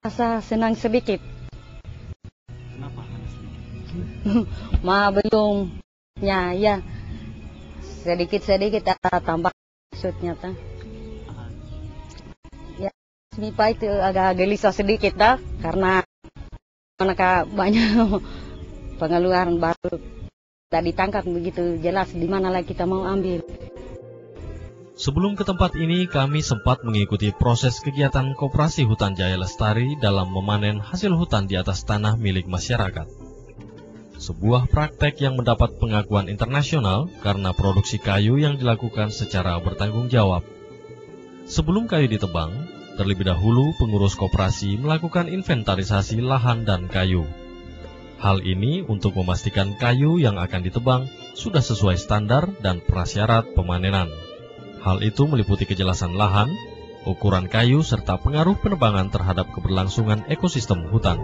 Rasa senang sedikit. Kenapa hanya sedikit? Belum. Ya. Sedikit-sedikit tambah maksudnya. Ya, MIPA itu agak gelisah sedikit dah. Karena mereka banyak pengeluaran baru. Tak ditangkap begitu jelas di mana lagi kita mau ambil. Sebelum ke tempat ini, kami sempat mengikuti proses kegiatan Koperasi Hutan Jaya Lestari dalam memanen hasil hutan di atas tanah milik masyarakat. Sebuah praktek yang mendapat pengakuan internasional karena produksi kayu yang dilakukan secara bertanggung jawab. Sebelum kayu ditebang, terlebih dahulu pengurus koperasi melakukan inventarisasi lahan dan kayu. Hal ini untuk memastikan kayu yang akan ditebang sudah sesuai standar dan prasyarat pemanenan. Hal itu meliputi kejelasan lahan, ukuran kayu, serta pengaruh penebangan terhadap keberlangsungan ekosistem hutan.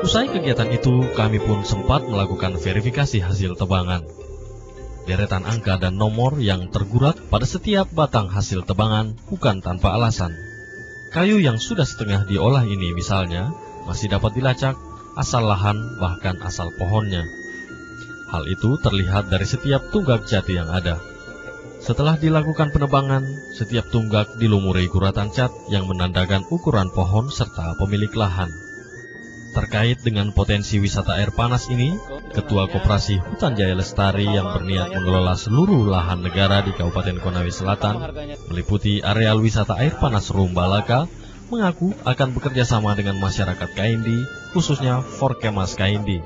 Usai kegiatan itu, kami pun sempat melakukan verifikasi hasil tebangan. Deretan angka dan nomor yang tergurat pada setiap batang hasil tebangan bukan tanpa alasan. Kayu yang sudah setengah diolah ini misalnya, masih dapat dilacak asal lahan bahkan asal pohonnya. Hal itu terlihat dari setiap tunggak jati yang ada. Setelah dilakukan penebangan, setiap tunggak dilumuri guratan cat yang menandakan ukuran pohon serta pemilik lahan. Terkait dengan potensi wisata air panas ini, Ketua Koperasi Hutan Jaya Lestari yang berniat mengelola seluruh lahan negara di Kabupaten Konawe Selatan, meliputi areal wisata air panas Rumbalaka, mengaku akan bekerja sama dengan masyarakat Kaindi, khususnya Forkemas Kaindi.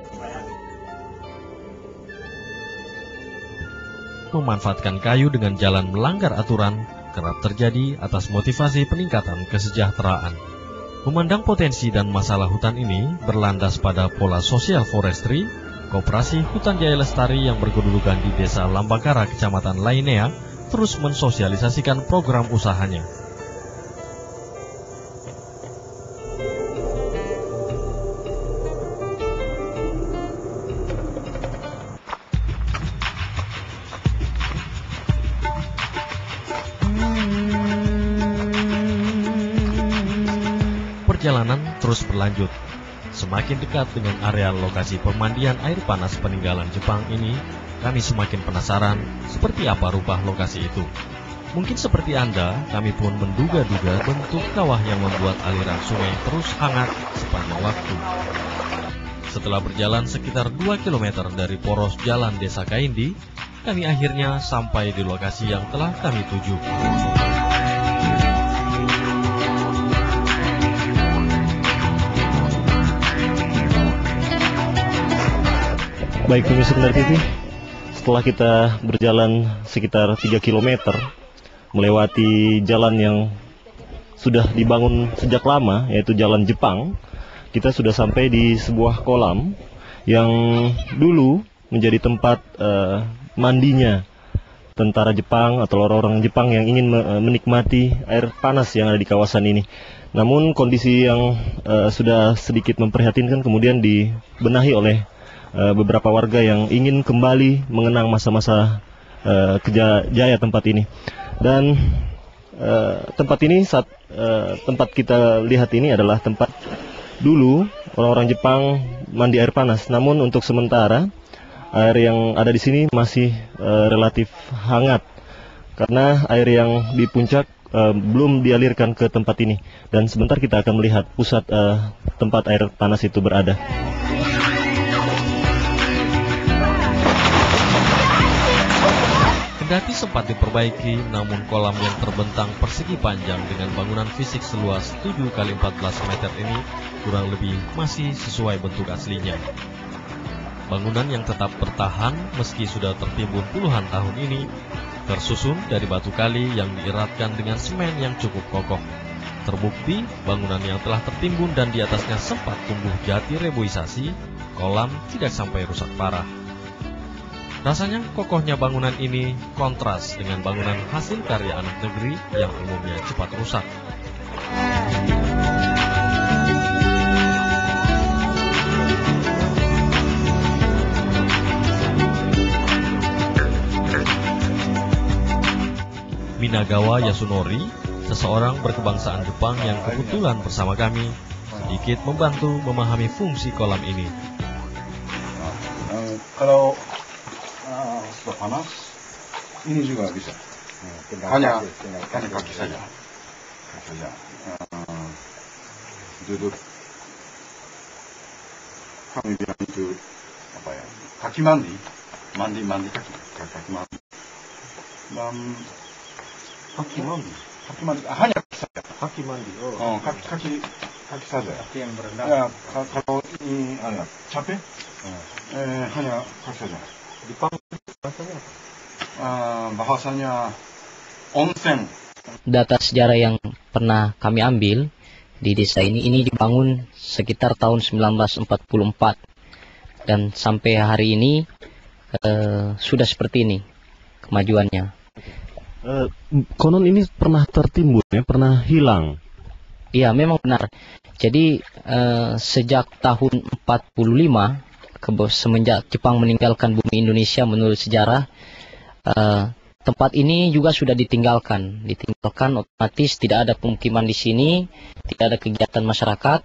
Memanfaatkan kayu dengan jalan melanggar aturan kerap terjadi atas motivasi peningkatan kesejahteraan. Memandang potensi dan masalah hutan ini berlandas pada pola sosial forestry, Koperasi Hutan Jaya Lestari yang berkedudukan di Desa Lambakara, Kecamatan Lainea, terus mensosialisasikan program usahanya. Perjalanan terus berlanjut. Semakin dekat dengan areal lokasi pemandian air panas peninggalan Jepang ini, kami semakin penasaran seperti apa rupa lokasi itu. Mungkin seperti Anda, kami pun menduga-duga bentuk kawah yang membuat aliran sungai terus hangat sepanjang waktu. Setelah berjalan sekitar 2 km dari poros jalan Desa Kaindi, kami akhirnya sampai di lokasi yang telah kami tuju. Baik pemirsa Kendari TV, setelah kita berjalan sekitar 3 km melewati jalan yang sudah dibangun sejak lama, yaitu Jalan Jepang, kita sudah sampai di sebuah kolam yang dulu menjadi tempat mandinya tentara Jepang atau orang-orang Jepang yang ingin menikmati air panas yang ada di kawasan ini. Namun kondisi yang sudah sedikit memprihatinkan kemudian dibenahi oleh beberapa warga yang ingin kembali mengenang masa-masa kejayaan tempat ini. Dan tempat ini tempat kita lihat ini adalah tempat dulu orang-orang Jepang mandi air panas. Namun untuk sementara air yang ada di sini masih relatif hangat karena air yang di puncak belum dialirkan ke tempat ini. Dan sebentar kita akan melihat pusat tempat air panas itu berada. Kendati sempat diperbaiki, namun kolam yang terbentang persegi panjang dengan bangunan fisik seluas 7 x 14 meter ini kurang lebih masih sesuai bentuk aslinya. Bangunan yang tetap bertahan meski sudah tertimbun puluhan tahun ini, tersusun dari batu kali yang dieratkan dengan semen yang cukup kokoh. Terbukti, bangunan yang telah tertimbun dan di atasnya sempat tumbuh jati reboisasi, kolam tidak sampai rusak parah. Rasanya kokohnya bangunan ini kontras dengan bangunan hasil karya anak negeri yang umumnya cepat rusak. Minagawa Yasunori, seseorang berkebangsaan Jepang yang kebetulan bersama kami, sedikit membantu memahami fungsi kolam ini. Kalau sudah panas, ini juga bisa. Hanya kaki saja. Duduk. Kami bilang itu apa ya? Kaki mandi, mandi kaki mandi. Dan kaki mandi, hanya kaki saja. Kaki mandi. Oh, kaki saja. Kaki yang berendah. Ya, kalau ini capek, hanya kaki saja. Jepang bahasanya apa? Bahasanya onsen. Data sejarah yang pernah kami ambil di desa ini dibangun sekitar tahun 1944 dan sampai hari ini sudah seperti ini kemajuannya. Konon ini pernah tertimbun ya, pernah hilang. Iya, memang benar. Jadi sejak tahun 45 semenjak Jepang meninggalkan bumi Indonesia menurut sejarah, tempat ini juga sudah ditinggalkan otomatis tidak ada pemukiman di sini, tidak ada kegiatan masyarakat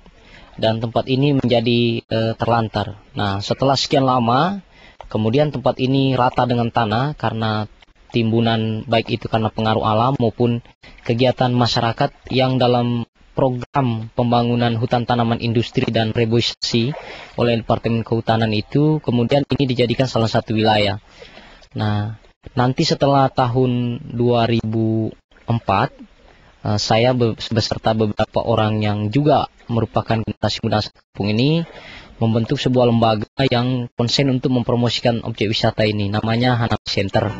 dan tempat ini menjadi terlantar. Nah, setelah sekian lama kemudian tempat ini rata dengan tanah karena timbunan baik itu karena pengaruh alam maupun kegiatan masyarakat yang dalam program pembangunan hutan tanaman industri dan reboisasi oleh Departemen Kehutanan itu kemudian ini dijadikan salah satu wilayah. Nah, nanti setelah tahun 2004 saya beserta beberapa orang yang juga merupakan generasi muda kampung ini membentuk sebuah lembaga yang konsen untuk mempromosikan objek wisata ini, namanya Hanabi Center.